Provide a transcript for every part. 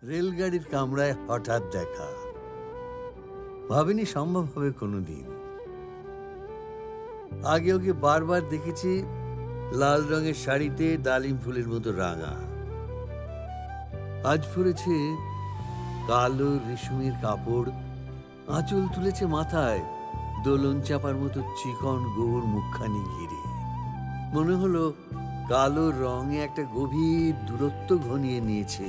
রেলগাড়ির কামরায় হঠাৎ দেখা, ভাবিনি সম্ভব হবে কোনোদিন। আগে ওকে বারবার দেখেছি লাল রঙের শাড়িতে ডালিম ফুলের মতো রাঙা, আজ পরেছে কালো রেশমের কাপড়, আঁচল তুলেছে মাথায়, দোলন চাপার মতো চিকন গোর মুখখানি ঘিরে। মনে হলো কালো রঙে একটা গভীর দূরত্ব ঘনিয়ে নিয়েছে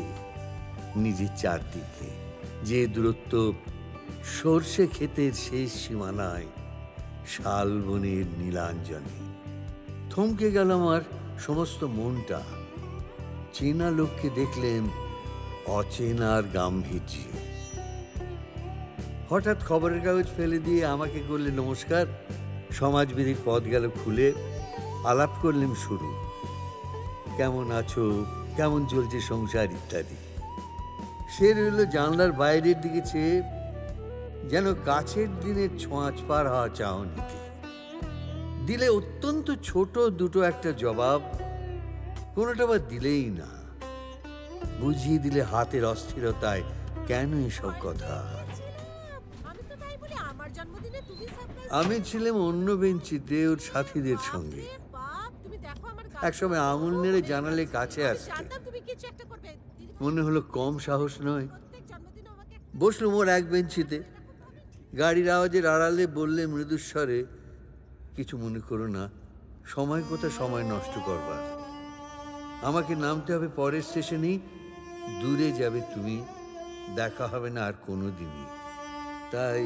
নিজের চারদিকে, যে দূরত্ব সর্ষে ক্ষেতের শেষ সীমানায় শালবনের নীলাঞ্জনে। থমকে গেল আমার সমস্ত মনটা। চেনা লোককে দেখলেন অচেনার গাম্ভীর্যে। হঠাৎ খবরের কাগজ ফেলে দিয়ে আমাকে করলে নমস্কার, সমাজবিধির পথ গেল খুলে, আলাপ করলেন শুরু। কেমন আছো, কেমন চলছে সংসার ইত্যাদি। সে রইল জানলার বাইরের দিকে চেয়ে, যেন কাছের দিনের ছোঁয়াচ পার হওয়া চাহনিতে। দিলে অত্যন্ত ছোট দুটো একটা জবাব, কোনোটা বা দিলেই না। বুঝিয়ে দিলে হাতের অস্থিরতায় কেন এসব কথা। আমি ছিলাম অন্য বেঞ্চিতে ওর সাথীদের সঙ্গে। একসময় আঙুল নেড়ে জানালে কাছে আসতে, মনে হলো কম সাহস নয়। বসলুম ওর এক বেঞ্চিতে। গাড়ির আওয়াজের আড়ালে বললে মৃদুস্বরে, কিছু মনে করো না, সময় কোথা সময় নষ্ট করবার। আমাকে নামতে হবে পরের স্টেশনেই, দূরে যাবে তুমি, দেখা হবে না আর কোনো দিনই। তাই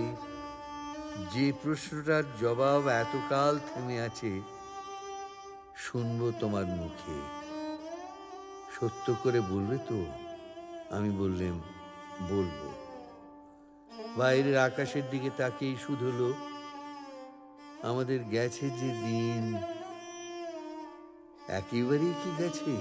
যে প্রশ্নটার জবাব এতকাল থেমে আছে, শুনবো তোমার মুখে। সত্য করে বলবে তো? আমি বললাম, বলবো। বাইরের আকাশের দিকে তাকিয়েই শুধু হলো, আমাদের গেছে যে দিন একেবারেই কি গেছে?